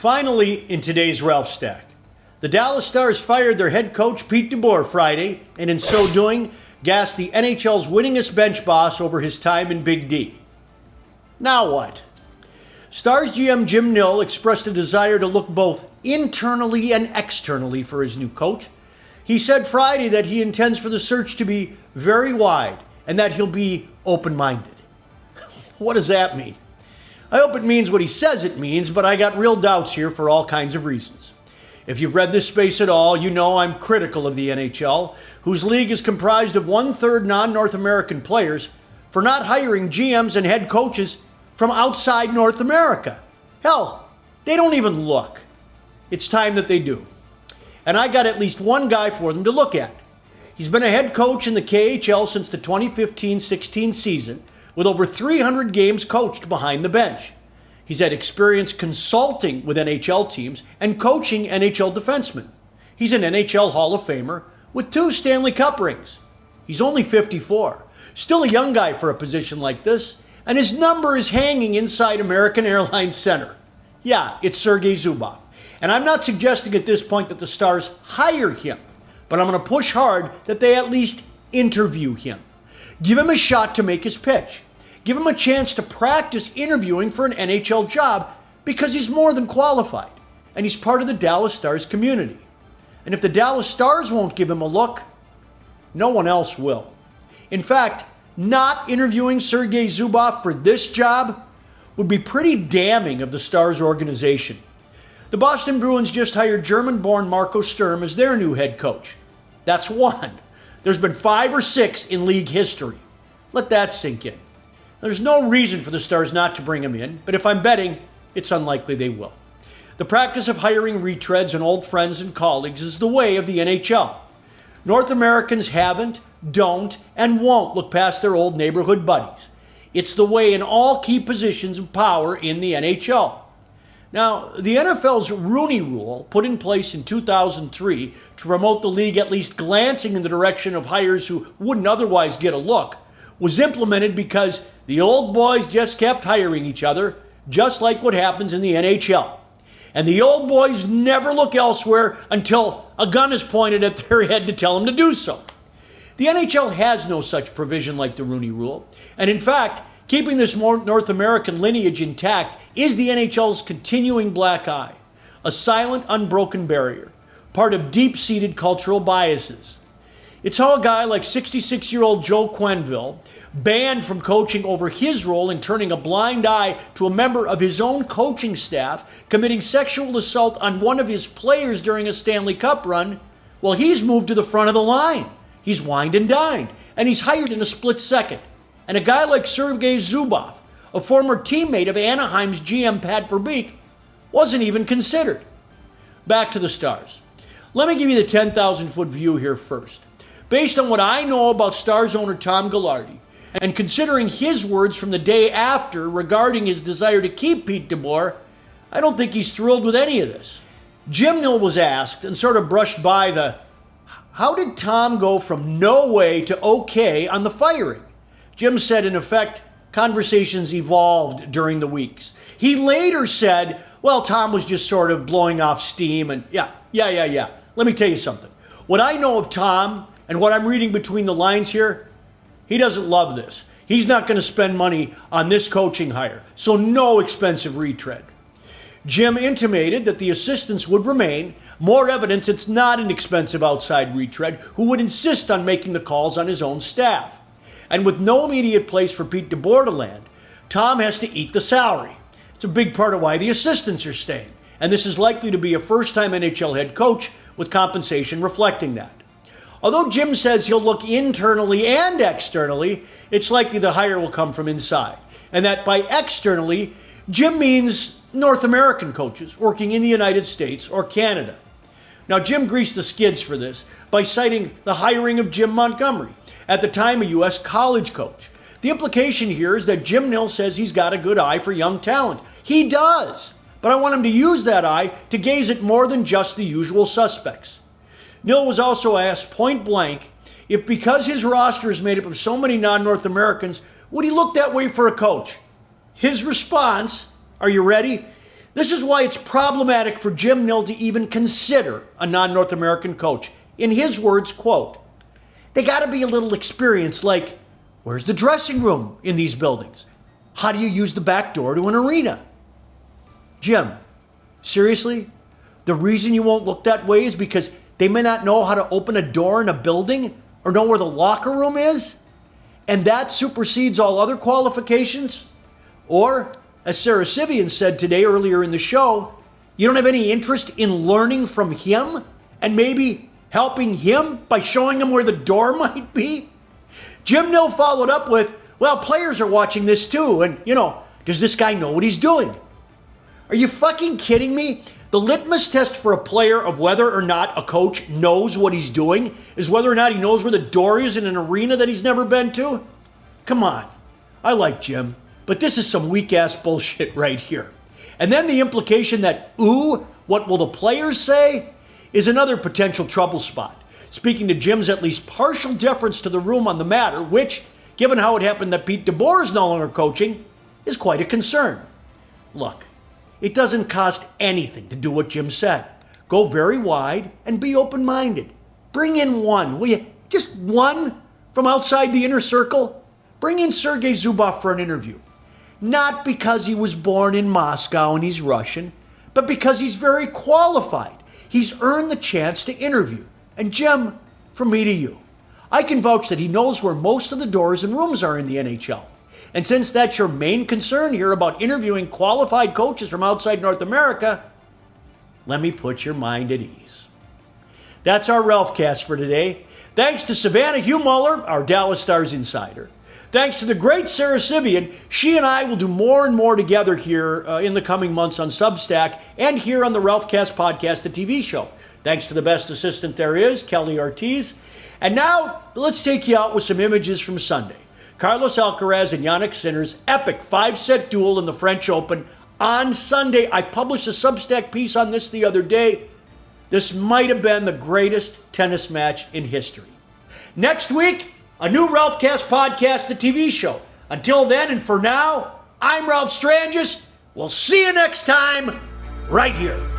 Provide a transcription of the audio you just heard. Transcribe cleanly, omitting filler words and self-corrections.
Finally, in today's RalphStack, the Dallas Stars fired their head coach Pete DeBoer Friday, and in so doing, gassed the NHL's winningest bench boss over his time in Big D. Now what? Stars GM Jim Nill expressed a desire to look both internally and externally for his new coach. He said Friday that he intends for the search to be very wide and that he'll be open-minded. What does that mean? I hope it means what he says it means, but I got real doubts here for all kinds of reasons. If you've read this space at all, you know I'm critical of the NHL, whose league is comprised of one-third non-North American players, for not hiring GMs and head coaches from outside North America. Hell, they don't even look. It's time that they do. And I got at least one guy for them to look at. He's been a head coach in the KHL since the 2015-16 season, with over 300 games coached behind the bench. He's had experience consulting with NHL teams and coaching NHL defensemen. He's an NHL Hall of Famer with 2 Stanley Cup rings. He's only 54, still a young guy for a position like this, and his number is hanging inside American Airlines Center. Yeah, it's Sergei Zubov. And I'm not suggesting at this point that the Stars hire him, but I'm going to push hard that they at least interview him. Give him a shot to make his pitch. Give him a chance to practice interviewing for an NHL job because he's more than qualified, and he's part of the Dallas Stars community. And if the Dallas Stars won't give him a look, no one else will. In fact, not interviewing Sergei Zubov for this job would be pretty damning of the Stars organization. The Boston Bruins just hired German-born Marco Sturm as their new head coach. That's one. There's been 5 or 6 in league history. Let that sink in. There's no reason for the Stars not to bring him in, but if I'm betting, it's unlikely they will. The practice of hiring retreads and old friends and colleagues is the way of the NHL. North Americans haven't, don't, and won't look past their old neighborhood buddies. It's the way in all key positions of power in the NHL. Now, the NFL's Rooney Rule, put in place in 2003 to promote the league at least glancing in the direction of hires who wouldn't otherwise get a look, was implemented because the old boys just kept hiring each other, just like what happens in the NHL. And the old boys never look elsewhere until a gun is pointed at their head to tell them to do so. The NHL has no such provision like the Rooney Rule, and in fact, keeping this North American lineage intact is the NHL's continuing black eye, a silent, unbroken barrier, part of deep-seated cultural biases. It's how a guy like 66-year-old Joe Quenneville, banned from coaching over his role in turning a blind eye to a member of his own coaching staff committing sexual assault on one of his players during a Stanley Cup run, well, he's moved to the front of the line. He's wined and dined, and he's hired in a split second. And a guy like Sergei Zubov, a former teammate of Anaheim's GM Pat Verbeek, wasn't even considered. Back to the Stars. Let me give you the 10,000-foot view here first. Based on what I know about Stars owner Tom Ghilardi, and considering his words from the day after regarding his desire to keep Pete DeBoer, I don't think he's thrilled with any of this. Jim Nill was asked and sort of brushed by the, how did Tom go from no way to okay on the firing? Jim said, in effect, conversations evolved during the weeks. He later said, well, Tom was just sort of blowing off steam and yeah. Let me tell you something. What I know of Tom and what I'm reading between the lines here, he doesn't love this. He's not going to spend money on this coaching hire, so no expensive retread. Jim intimated that the assistants would remain, more evidence it's not an expensive outside retread who would insist on making the calls on his own staff. And with no immediate place for Pete DeBoer to land, Tom has to eat the salary. It's a big part of why the assistants are staying. And this is likely to be a first-time NHL head coach with compensation reflecting that. Although Jim says he'll look internally and externally, it's likely the hire will come from inside. And that by externally, Jim means North American coaches working in the United States or Canada. Now, Jim greased the skids for this by citing the hiring of Jim Montgomery, at the time a U.S. college coach. The implication here is that Jim Nill says he's got a good eye for young talent. He does, but I want him to use that eye to gaze at more than just the usual suspects. Nill was also asked point blank if because his roster is made up of so many non-North Americans, would he look that way for a coach? His response, are you ready? This is why it's problematic for Jim Nill to even consider a non-North American coach. In his words, quote, "They got to be a little experienced, like, where's the dressing room in these buildings? How do you use the back door to an arena?" Jim, seriously? The reason you won't look that way is because they may not know how to open a door in a building or know where the locker room is? And that supersedes all other qualifications? Or, as Sarah Sivian said today earlier in the show, you don't have any interest in learning from him and maybe helping him by showing him where the door might be? Jim Nill followed up with, well, players are watching this too, and, does this guy know what he's doing? Are you fucking kidding me? The litmus test for a player of whether or not a coach knows what he's doing is whether or not he knows where the door is in an arena that he's never been to? Come on. I like Jim, but this is some weak-ass bullshit right here. And then the implication that, ooh, what will the players say, is another potential trouble spot. Speaking to Jim's at least partial deference to the room on the matter, which, given how it happened that Pete DeBoer is no longer coaching, is quite a concern. Look, it doesn't cost anything to do what Jim said. Go very wide and be open-minded. Bring in one, will you? Just one from outside the inner circle. Bring in Sergei Zubov for an interview. Not because he was born in Moscow and he's Russian, but because he's very qualified. He's earned the chance to interview. And Jim, from me to you, I can vouch that he knows where most of the doors and rooms are in the NHL. And since that's your main concern here about interviewing qualified coaches from outside North America, let me put your mind at ease. That's our RalphCast for today. Thanks to Savannah Hugh-Muller, our Dallas Stars insider. Thanks to the great Sarah Sivian. She and I will do more and more together here in the coming months on Substack and here on the RalphCast podcast, the TV show. Thanks to the best assistant there is, Kelly Ortiz. And now, let's take you out with some images from Sunday. Carlos Alcaraz and Jannik Sinner's epic 5-set duel in the French Open on Sunday. I published a Substack piece on this the other day. This might have been the greatest tennis match in history. Next week, a new RalphCast podcast, the TV show. Until then and for now, I'm Ralph Strangis. We'll see you next time, right here.